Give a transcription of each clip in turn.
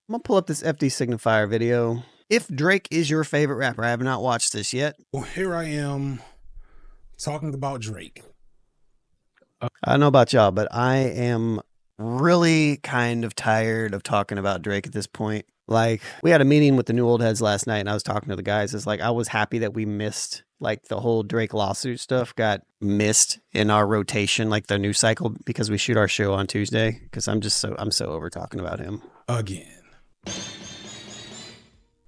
I'm gonna pull up this FD Signifier video. If Drake is your favorite rapper, I have not watched this yet. Well, here I am talking about Drake. I don't know about y'all, but I am really kind of tired of talking about Drake at this point. Like, we had a meeting with the new old heads last night, and I was talking to the guys. It's like, I was happy that we missed, like, the whole Drake lawsuit stuff got missed in our rotation, like the news cycle, because we shoot our show on Tuesday. Because I'm so over talking about him again.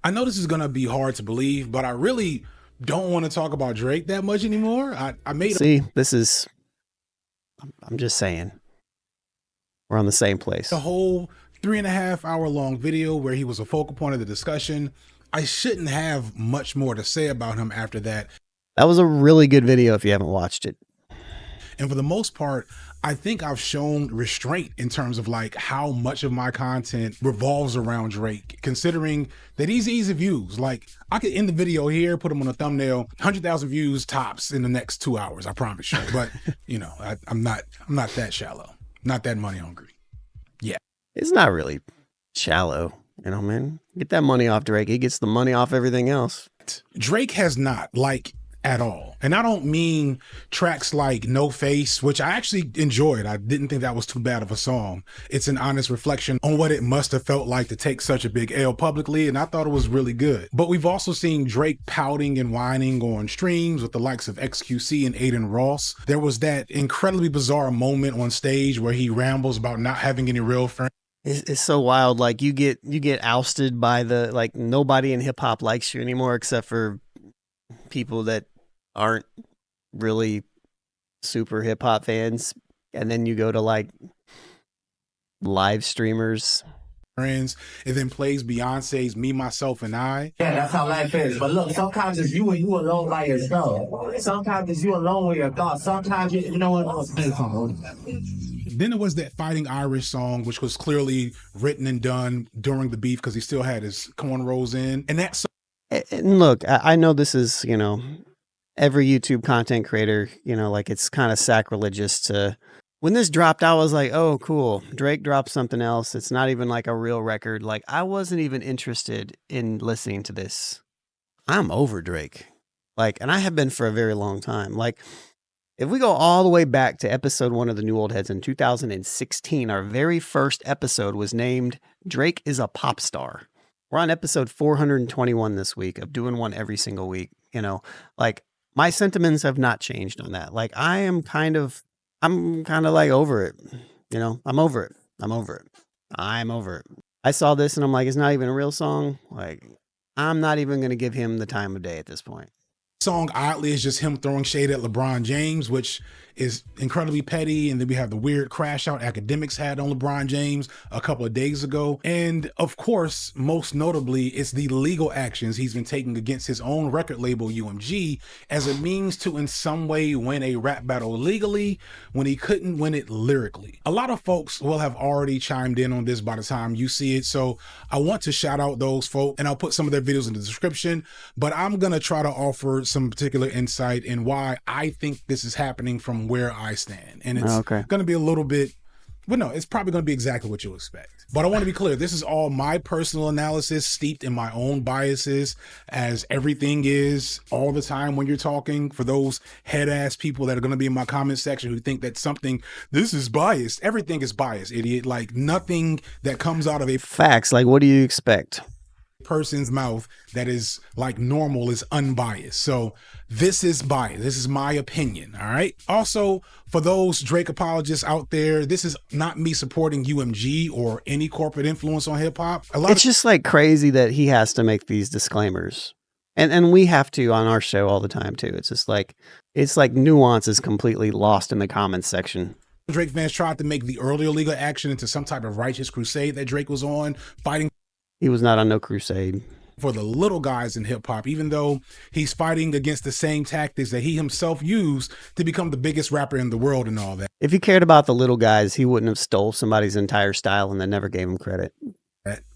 I know this is gonna be hard to believe, but I really don't want to talk about Drake that much anymore. I'm just saying, we're on the same place. The whole 3.5 hour long video where he was a focal point of the discussion. I shouldn't have much more to say about him after that. That was a really good video if you haven't watched it. And for the most part, I think I've shown restraint in terms of like how much of my content revolves around Drake, considering that he's easy views. Like, I could end the video here, put him on a thumbnail, 100,000 views tops in the next 2 hours, I promise you. But you know, I'm not that shallow, not that money hungry. Yeah. It's not really shallow, you know, man. Get that money off Drake. He gets the money off everything else. Drake has not, like, at all. And I don't mean tracks like No Face, which I actually enjoyed. I didn't think that was too bad of a song. It's an honest reflection on what it must have felt like to take such a big L publicly, and I thought it was really good. But we've also seen Drake pouting and whining on streams with the likes of XQC and Aiden Ross. There was that incredibly bizarre moment on stage where he rambles about not having any real friends. It's so wild. Like, you get ousted by the, like, nobody in hip hop likes you anymore except for people that aren't really super hip hop fans, and then you go to like live streamers, friends, and then plays Beyonce's Me, Myself, and I. Yeah, that's how life is. But look, sometimes it's you and you alone by yourself. Sometimes it's you alone with your thoughts. Sometimes you know what. Then there was that Fighting Irish song, which was clearly written and done during the beef because he still had his cornrows in, and that song. And look, I know this is, you know, every YouTube content creator, you know, like, it's kind of sacrilegious to, when this dropped, I was like, oh, cool. Drake dropped something else. It's not even like a real record. Like, I wasn't even interested in listening to this. I'm over Drake. Like, and I have been for a very long time. Like, if we go all the way back to episode 1 of the New Old Heads in 2016, our very first episode was named Drake is a Pop Star. We're on episode 421 this week of doing one every single week. You know, like, my sentiments have not changed on that. Like, I'm kind of like over it. You know, I'm over it. I saw this and I'm like, it's not even a real song. Like, I'm not even going to give him the time of day at this point. Song oddly is just him throwing shade at LeBron James, which is incredibly petty. And then we have the weird crash out academics had on LeBron James a couple of days ago. And of course, most notably, it's the legal actions he's been taking against his own record label, UMG, as a means to in some way win a rap battle legally when he couldn't win it lyrically. A lot of folks will have already chimed in on this by the time you see it. So I want to shout out those folks, and I'll put some of their videos in the description, but I'm going to try to offer some particular insight in why I think this is happening from where I stand. And it's going to be a little bit, well, no, it's probably going to be exactly what you'll expect. But I want to be clear, this is all my personal analysis steeped in my own biases, as everything is all the time when you're talking. For those head-ass people that are going to be in my comment section who think that this is biased. Everything is biased, idiot. Like, nothing that comes out of a facts. Like, what do you expect? Person's mouth that is like normal is unbiased. So this is biased. This is my opinion. All right. Also, for those Drake apologists out there, this is not me supporting UMG or any corporate influence on hip hop. It's just like crazy that he has to make these disclaimers, and we have to on our show all the time too. It's just like, it's like nuance is completely lost in the comments section. Drake fans tried to make the earlier legal action into some type of righteous crusade that Drake was on, fighting. He was not on no crusade for the little guys in hip hop, even though he's fighting against the same tactics that he himself used to become the biggest rapper in the world and all that. If he cared about the little guys, he wouldn't have stole somebody's entire style and then never gave him credit.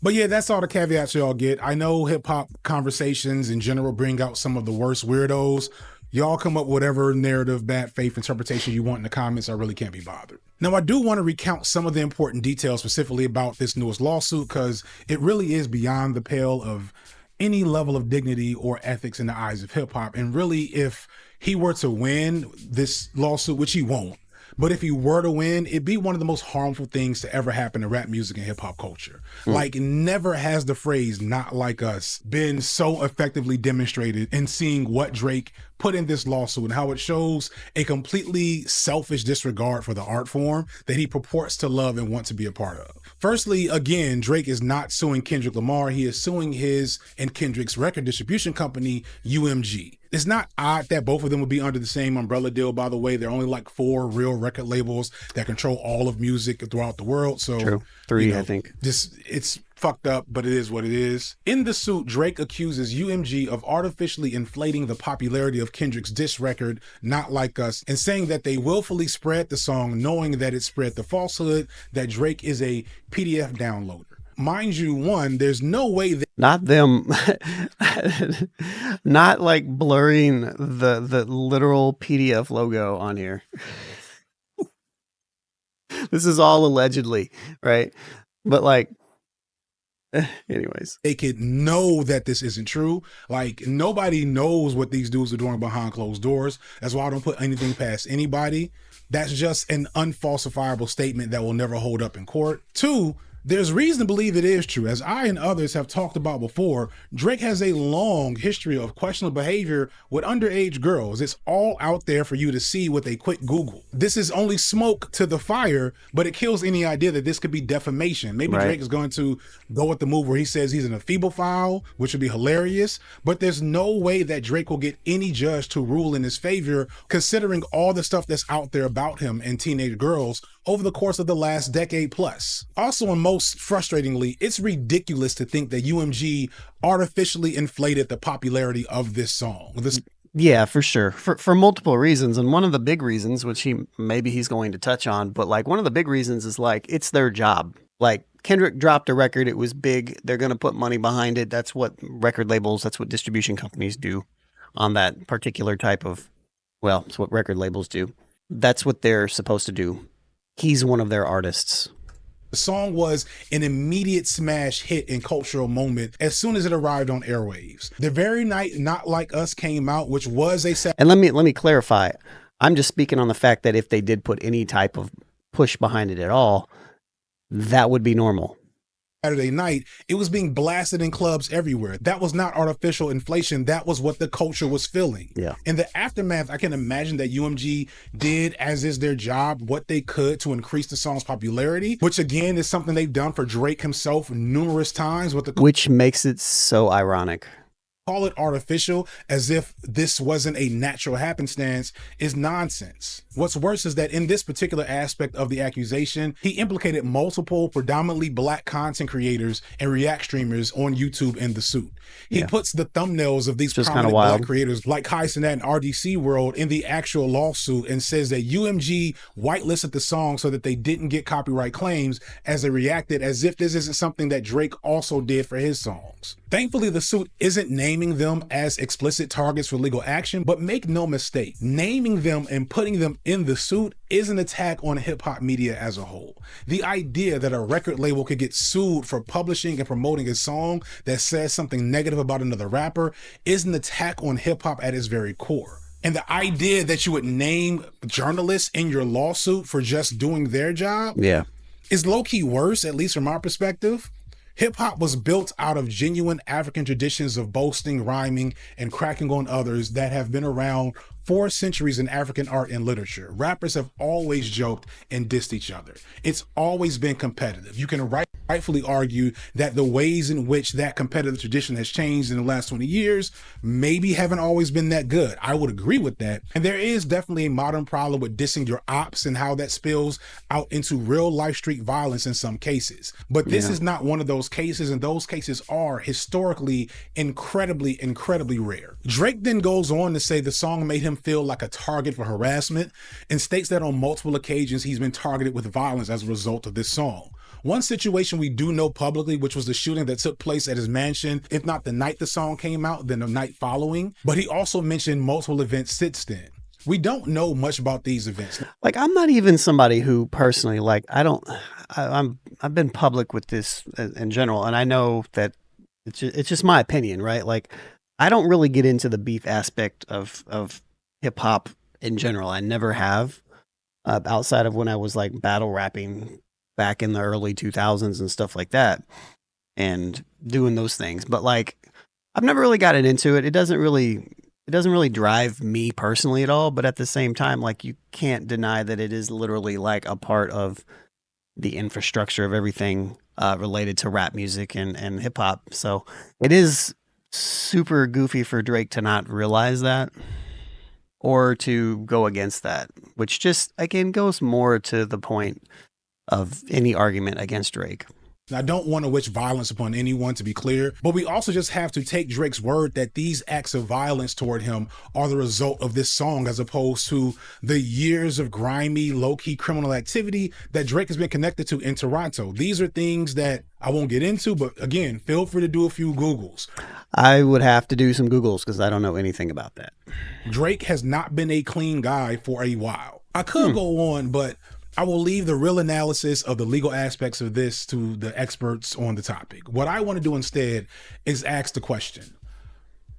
But yeah, that's all the caveats y'all get. I know hip hop conversations in general bring out some of the worst weirdos. Y'all come up with whatever narrative, bad faith interpretation you want in the comments. I really can't be bothered. Now, I do want to recount some of the important details specifically about this newest lawsuit, because it really is beyond the pale of any level of dignity or ethics in the eyes of hip hop. And really, if he were to win this lawsuit, which he won't, but if he were to win, it'd be one of the most harmful things to ever happen to rap music and hip hop culture. Like, never has the phrase "not like us" been so effectively demonstrated in seeing what Drake put in this lawsuit and how it shows a completely selfish disregard for the art form that he purports to love and want to be a part of. Firstly, again, Drake is not suing Kendrick Lamar. He is suing his and Kendrick's record distribution company, UMG. It's not odd that both of them would be under the same umbrella deal, by the way. There are only like 4 real record labels that control all of music throughout the world. So, True. 3, I think. It's fucked up, but it is what it is. In the suit, Drake accuses UMG of artificially inflating the popularity of Kendrick's diss record, Not Like Us, and saying that they willfully spread the song knowing that it spread the falsehood that Drake is a PDF downloader. Mind you, one, there's no way that Not them, not like blurring the literal PDF logo on here. This is all allegedly, right? But like, anyways, they could know that this isn't true. Like, nobody knows what these dudes are doing behind closed doors. That's why I don't put anything past anybody. That's just an unfalsifiable statement that will never hold up in court. 2, there's reason to believe it is true. As I and others have talked about before, Drake has a long history of questionable behavior with underage girls. It's all out there for you to see with a quick Google. This is only smoke to the fire, but it kills any idea that this could be defamation. Maybe Right. Drake is going to go with the move where he says he's an ephebophile, which would be hilarious, but there's no way that Drake will get any judge to rule in his favor, considering all the stuff that's out there about him and teenage girls over the course of the last decade plus. Also, and most frustratingly, it's ridiculous to think that UMG artificially inflated the popularity of this song. yeah, for sure, for multiple reasons, and one of the big reasons, which he's going to touch on, but like one of the big reasons is like it's their job. Like, Kendrick dropped a record, it was big, they're going to put money behind it. That's what record labels, that's what distribution companies do on that particular type of, well, it's what record labels do. That's what they're supposed to do. He's one of their artists. The song was an immediate smash hit and cultural moment as soon as it arrived on airwaves. The very night Not Like Us came out, which was a And let me clarify. I'm just speaking on the fact that if they did put any type of push behind it at all, that would be normal. Saturday night, it was being blasted in clubs everywhere. That was not artificial inflation. That was what the culture was feeling. Yeah. In the aftermath, I can imagine that UMG did, as is their job, what they could to increase the song's popularity, which again is something they've done for Drake himself numerous times. Which makes it so ironic. Call it artificial as if this wasn't a natural happenstance is nonsense. What's worse is that in this particular aspect of the accusation, he implicated multiple predominantly black content creators and React streamers on YouTube in the suit. He puts the thumbnails of these prominent black creators like Kai Cenat and RDC World in the actual lawsuit and says that UMG whitelisted the song so that they didn't get copyright claims as they reacted, as if this isn't something that Drake also did for his songs. Thankfully, the suit isn't naming them as explicit targets for legal action, but make no mistake, naming them and putting them in the suit is an attack on hip-hop media as a whole. The idea that a record label could get sued for publishing and promoting a song that says something negative about another rapper is an attack on hip-hop at its very core. And the idea that you would name journalists in your lawsuit for just doing their job is low-key worse, at least from our perspective. Hip-hop was built out of genuine African traditions of boasting, rhyming, and cracking on others that have been around for centuries in African art and literature. Rappers have always joked and dissed each other. It's always been competitive. You can rightfully argue that the ways in which that competitive tradition has changed in the last 20 years maybe haven't always been that good. I would agree with that. And there is definitely a modern problem with dissing your ops and how that spills out into real life street violence in some cases. But this is not one of those cases, and those cases are historically incredibly rare. Drake then goes on to say the song made him feel like a target for harassment and states that on multiple occasions he's been targeted with violence as a result of this song. One situation we do know publicly, which was the shooting that took place at his mansion, if not the night the song came out, then the night following. But he also mentioned multiple events since then. We don't know much about these events. Like, I'm not even somebody who personally, like, I've been public with this in general, and I know that it's just my opinion, right? Like, I don't really get into the beef aspect of hip hop in general. I never have, outside of when I was like battle rapping back in the early 2000s and stuff like that, and doing those things. But like, I've never really gotten into it. It doesn't really drive me personally at all. But at the same time, like, you can't deny that it is literally like a part of the infrastructure of everything related to rap music and hip hop. So it is super goofy for Drake to not realize that or to go against that, which just, again, goes more to the point of any argument against Drake. I don't want to wish violence upon anyone, to be clear, but we also just have to take Drake's word that these acts of violence toward him are the result of this song, as opposed to the years of grimy, low-key criminal activity that Drake has been connected to in Toronto. These are things that I won't get into, but again, feel free to do a few Googles. I would have to do some Googles because I don't know anything about that. Drake has not been a clean guy for a while. I could go on, but I will leave the real analysis of the legal aspects of this to the experts on the topic. What I want to do instead is ask the question,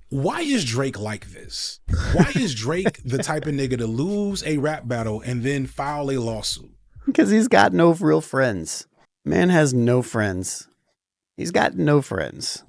why is Drake like this? Why is Drake the type of nigga to lose a rap battle and then file a lawsuit? Because he's got no real friends. Man has no friends. He's got no friends.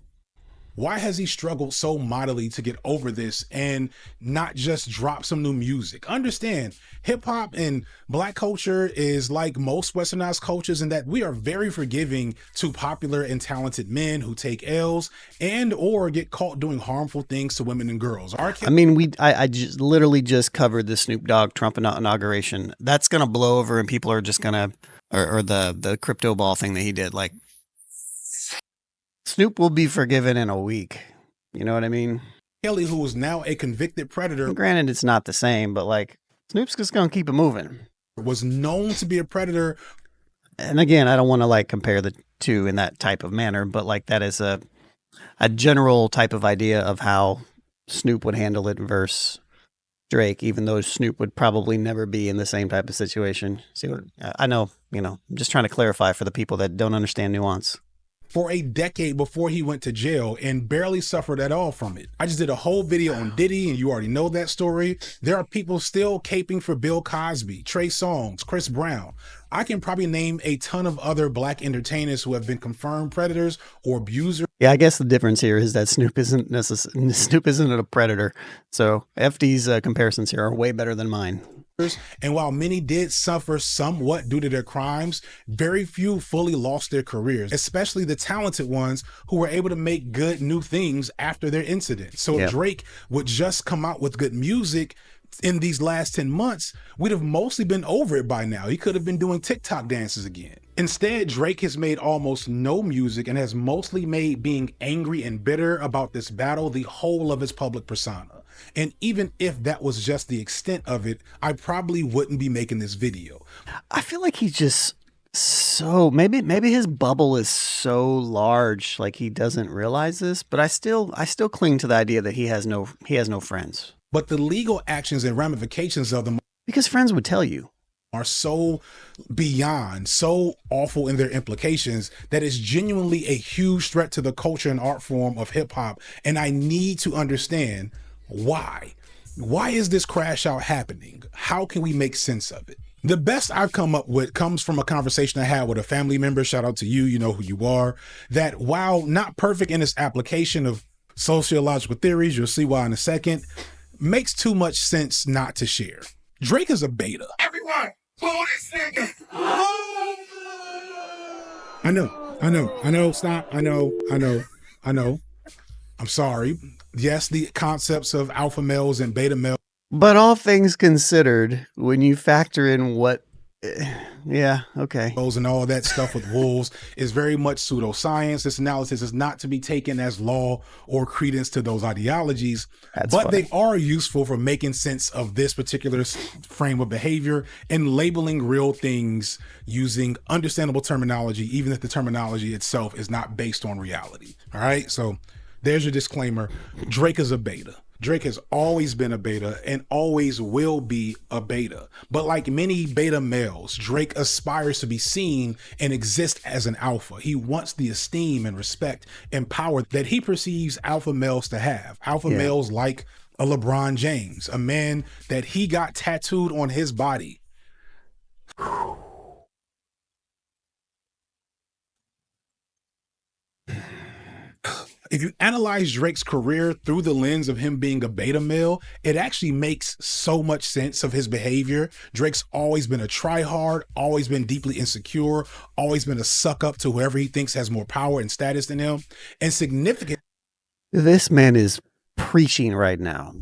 Why has he struggled so mightily to get over this and not just drop some new music? Understand, hip hop and black culture is like most westernized cultures in that we are very forgiving to popular and talented men who take L's and or get caught doing harmful things to women and girls. I mean, I just literally just covered the Snoop Dogg Trump inauguration. That's gonna blow over, and people are just gonna, or the crypto ball thing that he did, like. Snoop will be forgiven in a week. You know what I mean? Kelly, who is now a convicted predator. Granted, it's not the same, but like, Snoop's just going to keep it moving. Was known to be a predator. And again, I don't want to like compare the two in that type of manner, but like that is a general type of idea of how Snoop would handle it versus Drake, even though Snoop would probably never be in the same type of situation. See what I know, I'm just trying to clarify for the people that don't understand nuance. For a decade before he went to jail and barely suffered at all from it. I just did a whole video on Diddy, and you already know that story. There are people still caping for Bill Cosby, Trey Songz, Chris Brown. I can probably name a ton of other black entertainers who have been confirmed predators or abusers. Yeah, I guess the difference here is that Snoop isn't a predator. So FD's comparisons here are way better than mine. And while many did suffer somewhat due to their crimes, very few fully lost their careers, especially the talented ones who were able to make good new things after their incident. So if Drake would just come out with good music in these last 10 months, we'd have mostly been over it by now. He could have been doing TikTok dances again. Instead, Drake has made almost no music and has mostly made being angry and bitter about this battle the whole of his public persona. And even if that was just the extent of it, I probably wouldn't be making this video. I feel like he's just so, maybe his bubble is so large, like he doesn't realize this, but I still cling to the idea that he has no friends. But the legal actions and ramifications of them, because friends would tell you, are so beyond, so awful in their implications that it's genuinely a huge threat to the culture and art form of hip hop. And I need to understand why. Why is this crash out happening? How can we make sense of it? The best I've come up with comes from a conversation I had with a family member, shout out to you, you know who you are, that while not perfect in its application of sociological theories, you'll see why in a second, makes too much sense not to share. Drake is a beta. Everyone, pull this nigga. I know, stop, I know. I'm sorry. Yes, the concepts of alpha males and beta males. But all things considered, when you factor in what Yeah, okay. And all that stuff with wolves is very much pseudoscience. This analysis is not to be taken as law or credence to those ideologies, That's but funny. they are useful for making sense of this particular frame of behavior and labeling real things using understandable terminology, even if the terminology itself is not based on reality. All right, so there's your disclaimer. Drake is a beta. Drake has always been a beta and always will be a beta. But like many beta males, Drake aspires to be seen and exist as an alpha. He wants the esteem and respect and power that he perceives alpha males to have. Alpha males like a LeBron James, a man that he got tattooed on his body. If you analyze Drake's career through the lens of him being a beta male, it actually makes so much sense of his behavior. Drake's always been a tryhard, always been deeply insecure, always been a suck up to whoever he thinks has more power and status than him. And significantly, This man is preaching right now.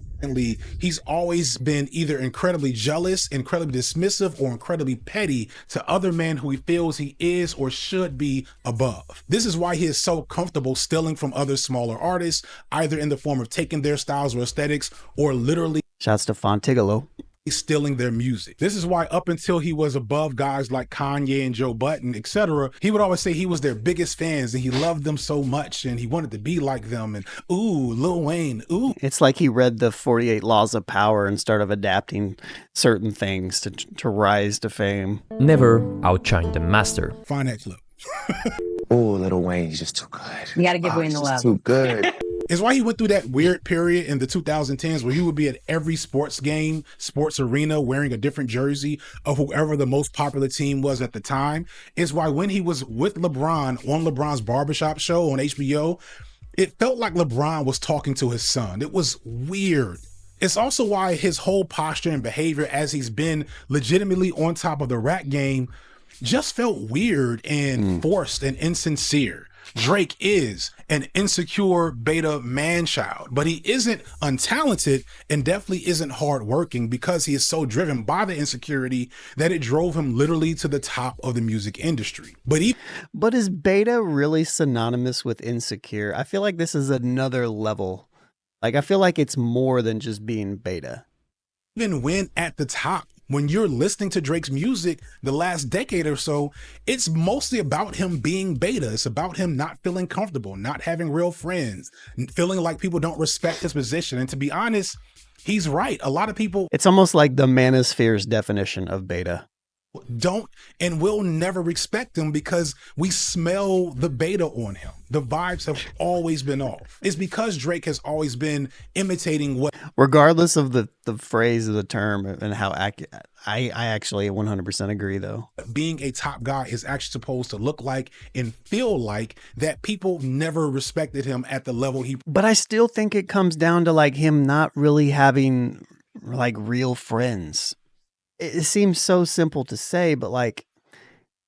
he's always been either incredibly jealous, incredibly dismissive, or incredibly petty to other men who he feels he is or should be above. This is why he is so comfortable stealing from other smaller artists, either in the form of taking their styles or aesthetics, or literally Shouts to 𝗕𝗥𝗡𝗚𝗓. stealing their music. This is why up until he was above guys like Kanye and Joe Budden, etc., he would always say he was their biggest fans and he loved them so much and he wanted to be like them. And ooh, Lil Wayne, ooh. It's like he read the 48 Laws of Power and started adapting certain things to rise to fame. Never outshine the master. Find that clip. Oh, Lil Wayne, he's just too good. You gotta give Wayne the love. Too good. It's why he went through that weird period in the 2010s where he would be at every sports game, sports arena, wearing a different jersey of whoever the most popular team was at the time. It's why when he was with LeBron on LeBron's barbershop show on HBO, it felt like LeBron was talking to his son. It was weird. It's also why his whole posture and behavior as he's been legitimately on top of the rap game just felt weird and forced and insincere. Drake is an insecure beta man-child, but he isn't untalented and definitely isn't hardworking because he is so driven by the insecurity that it drove him literally to the top of the music industry. But is beta really synonymous with insecure? I feel like this is another level. Like, I feel like it's more than just being beta. Even when at the top, when you're listening to Drake's music the last decade or so, it's mostly about him being beta. It's about him not feeling comfortable, not having real friends, feeling like people don't respect his position. And to be honest, he's right. A lot of people It's almost like the manosphere's definition of beta. don't and will never respect him because we smell the beta on him. The vibes have always been off. It's because Drake has always been imitating what, Regardless of the phrase of the term and how accurate, I actually 100% agree, though. being a top guy is actually supposed to look like and feel like, that people never respected him at the level he. But I still think it comes down to like him not really having like real friends. It seems so simple to say, but like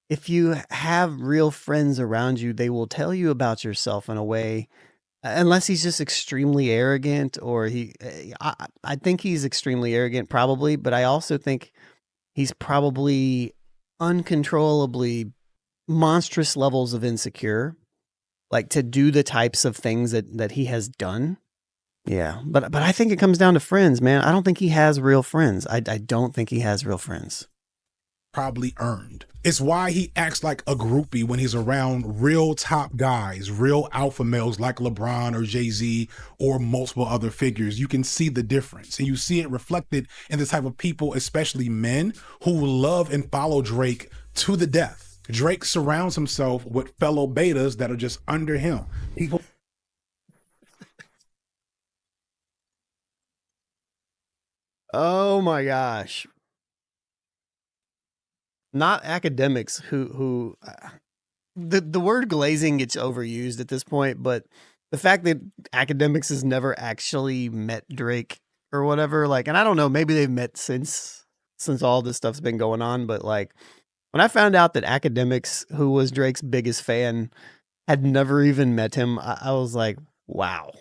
if you have real friends around you, they will tell you about yourself in a way, unless he's just extremely arrogant or I think he's extremely arrogant probably, but I also think he's probably uncontrollably monstrous levels of insecure, like to do the types of things that he has done. Yeah, but I think it comes down to friends, man. I don't think he has real friends. I don't think he has real friends. Probably earned. It's why he acts like a groupie when he's around real top guys, real alpha males like LeBron or Jay-Z or multiple other figures. You can see the difference, and you see it reflected in the type of people, especially men, who love and follow Drake to the death. Drake surrounds himself with fellow betas that are just under him. People. Oh my gosh. Not academics who the word glazing gets overused at this point, but the fact that academics has never actually met Drake or whatever, like, and I don't know, maybe they've met since all this stuff's been going on, but like when I found out that academics, who was Drake's biggest fan, had never even met him, I was like, wow.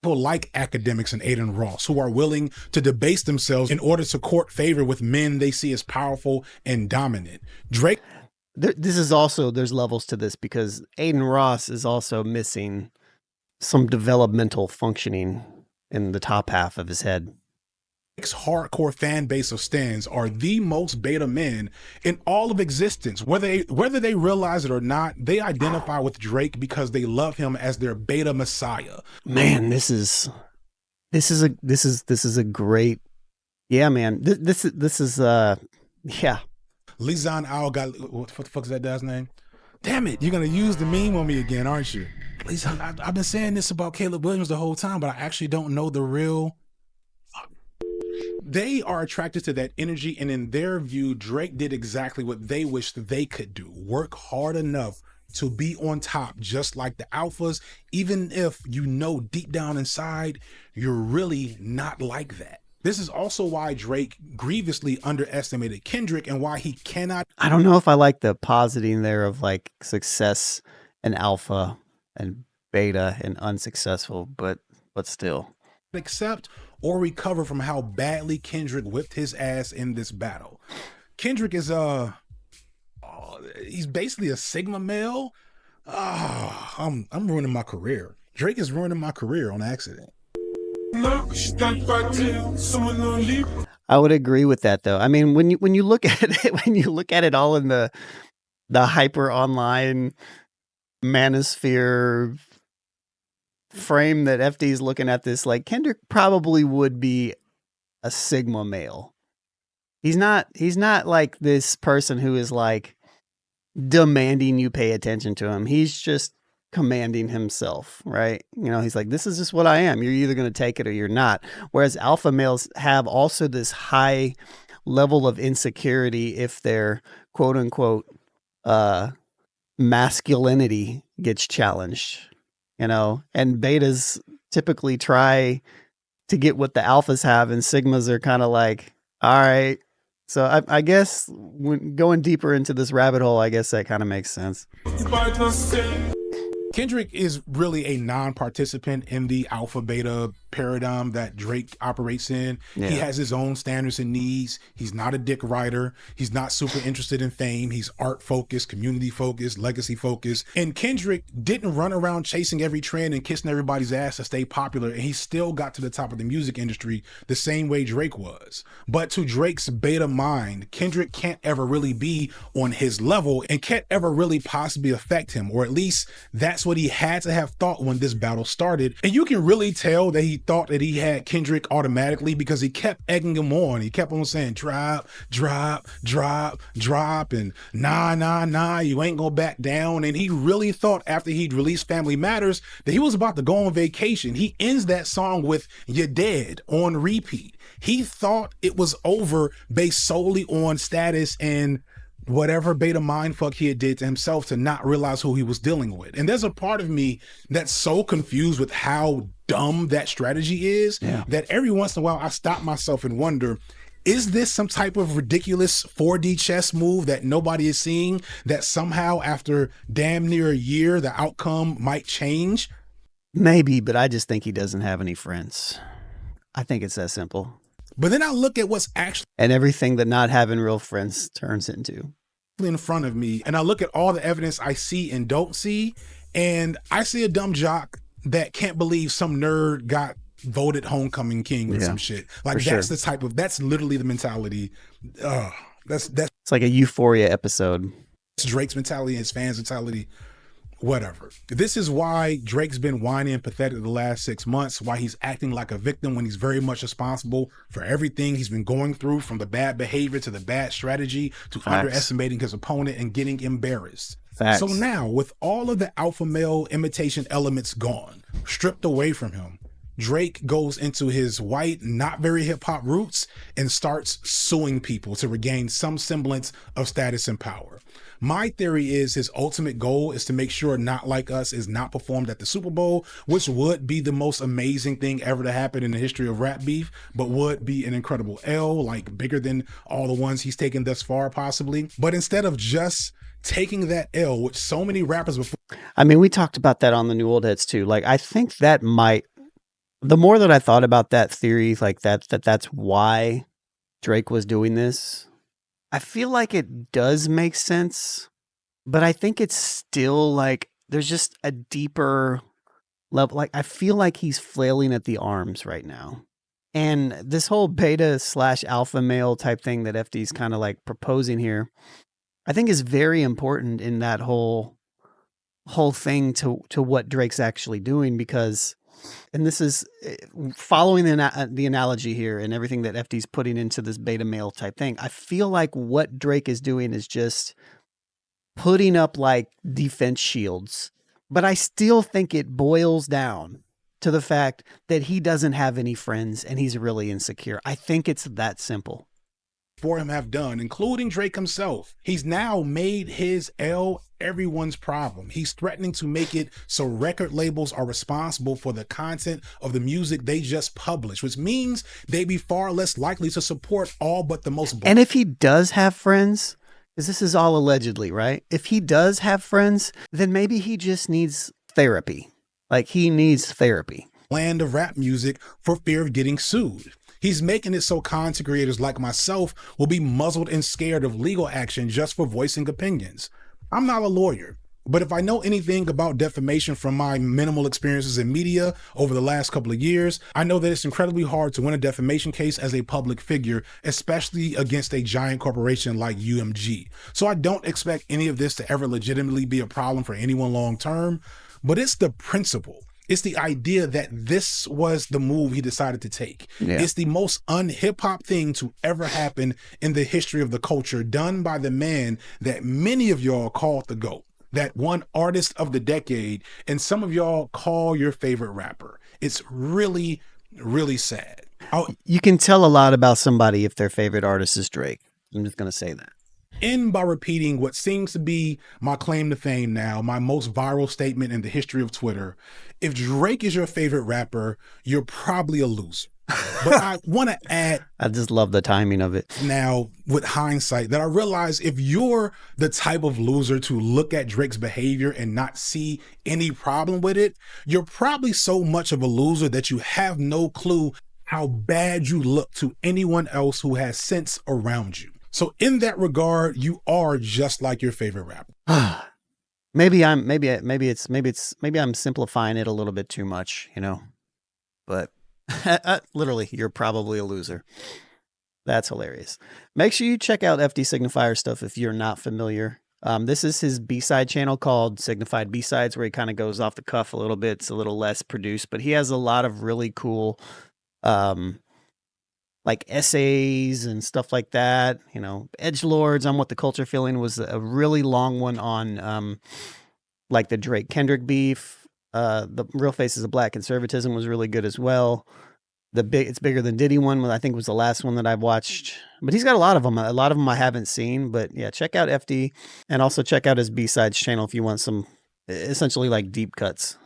people like academics and Aiden Ross, who are willing to debase themselves in order to court favor with men they see as powerful and dominant. Drake. This is also, there's levels to this because Aiden Ross is also missing some developmental functioning in the top half of his head. Drake's hardcore fan base of stans are the most beta men in all of existence. Whether they realize it or not, they identify with Drake because they love him as their beta messiah. Man, this is a great, yeah, man. This is yeah. Lizan Al got, what the fuck is that guy's name? Damn it, you're gonna use the meme on me again, aren't you? Lizan, I've been saying this about Caleb Williams the whole time, but I actually don't know the real. They are attracted to that energy, and in their view, Drake did exactly what they wished they could do. Work hard enough to be on top, just like the alphas, even if you know deep down inside, you're really not like that. This is also why Drake grievously underestimated Kendrick and why he cannot. I don't know if I like the positing there of like success and alpha and beta and unsuccessful, but still. Accept or recover from how badly Kendrick whipped his ass in this battle. Kendrick is he's basically a Sigma male. I'm ruining my career. Drake is ruining my career on accident. I would agree with that though. I mean, when you look at it, all in the hyper online manosphere frame that FD is looking at this, like Kendrick probably would be a Sigma male. He's not like this person who is like demanding you pay attention to him. He's just commanding himself, right? You know, he's like, this is just what I am. You're either going to take it or you're not. Whereas alpha males have also this high level of insecurity if their quote unquote masculinity gets challenged, you know, and betas typically try to get what the alphas have, and sigmas are kind of like, all right. So I guess when going deeper into this rabbit hole, I guess that kind of makes sense. Kendrick is really a non-participant in the alpha beta paradigm that Drake operates in. Yeah. He has his own standards and needs. He's not a dick rider. He's not super interested in fame. He's art focused, community focused, legacy focused. And Kendrick didn't run around chasing every trend and kissing everybody's ass to stay popular. And he still got to the top of the music industry the same way Drake was. But to Drake's beta mind, Kendrick can't ever really be on his level and can't ever really possibly affect him, or at least that's what he had to have thought when this battle started. And you can really tell that he thought that he had Kendrick automatically because he kept egging him on. He kept on saying, drop, drop, drop, drop, and nah, you ain't gonna back down. And he really thought after he'd released Family Matters that he was about to go on vacation. He ends that song with "You're Dead" on repeat. He thought it was over based solely on status and whatever beta mindfuck he had did to himself to not realize who he was dealing with. And there's a part of me that's so confused with how dumb that strategy is that every once in a while I stop myself and wonder, is this some type of ridiculous 4D chess move that nobody is seeing, that somehow after damn near a year, the outcome might change? Maybe, but I just think he doesn't have any friends. I think it's that simple. But then I look at what's actually, and everything that not having real friends turns into, in front of me, and I look at all the evidence I see and don't see, and I see a dumb jock that can't believe some nerd got voted homecoming king or some shit. Like that's the type of, that's literally the mentality. That's it's like a Euphoria episode. It's Drake's mentality, his fans' mentality. Whatever. This is why Drake's been whiny and pathetic the last 6 months, why he's acting like a victim when he's very much responsible for everything he's been going through, from the bad behavior to the bad strategy to underestimating his opponent and getting embarrassed. So now, with all of the alpha male imitation elements gone, stripped away from him, Drake goes into his white, not very hip hop roots and starts suing people to regain some semblance of status and power. My theory is his ultimate goal is to make sure Not Like Us is not performed at the Super Bowl, which would be the most amazing thing ever to happen in the history of rap beef, but would be an incredible L, like bigger than all the ones he's taken thus far, possibly. But instead of just taking that L, which so many rappers before. I mean, we talked about that on the New Old Heads too. Like, I think that might The more that I thought about that theory, like that's why Drake was doing this, I feel like it does make sense, but I think it's still like there's just a deeper level. Like I feel like he's flailing at the arms right now. And this whole beta/alpha male type thing that FD's kind of like proposing here, I think is very important in that whole thing to what Drake's actually doing, because, and this is following the analogy here and everything that FD's putting into this beta male type thing. I feel like what Drake is doing is just putting up like defense shields, but I still think it boils down to the fact that he doesn't have any friends and he's really insecure. I think it's that simple. For him have done, including Drake himself. He's now made his L everyone's problem. He's threatening to make it so record labels are responsible for the content of the music they just published, which means they'd be far less likely to support all but the most. And if he does have friends, because this is all allegedly, right? If he does have friends, then maybe he just needs therapy. Like he needs therapy. Land of rap music for fear of getting sued. He's making it so content creators like myself will be muzzled and scared of legal action just for voicing opinions. I'm not a lawyer, but if I know anything about defamation from my minimal experiences in media over the last couple of years, I know that it's incredibly hard to win a defamation case as a public figure, especially against a giant corporation like UMG. So I don't expect any of this to ever legitimately be a problem for anyone long term, but it's the principle. It's the idea that this was the move he decided to take. Yeah. It's the most un-hip hop thing to ever happen in the history of the culture, done by the man that many of y'all called the GOAT, that one artist of the decade, and some of y'all call your favorite rapper. It's really, really sad. You can tell a lot about somebody if their favorite artist is Drake. I'm just going to say that. End by repeating what seems to be my claim to fame now, my most viral statement in the history of Twitter. If Drake is your favorite rapper, you're probably a loser. But I want to add, I just love the timing of it now with hindsight, that I realize if you're the type of loser to look at Drake's behavior and not see any problem with it, you're probably so much of a loser that you have no clue how bad you look to anyone else who has sense around you. So in that regard, you are just like your favorite rapper. maybe I'm simplifying it a little bit too much, you know, but literally, you're probably a loser. That's hilarious. Make sure you check out FD Signifier stuff if you're not familiar. This is his B-side channel called Signified B-Sides, where he kind of goes off the cuff a little bit. It's a little less produced, but he has a lot of really cool like essays and stuff like that, you know, edgelords on what the culture feeling was. A really long one on like the Drake Kendrick beef. The Real Faces of Black Conservatism was really good as well. It's Bigger Than Diddy one, I think, was the last one that I've watched, but he's got a lot of them I haven't seen. But yeah, check out FD, and also check out his B-Sides channel if you want some essentially like deep cuts.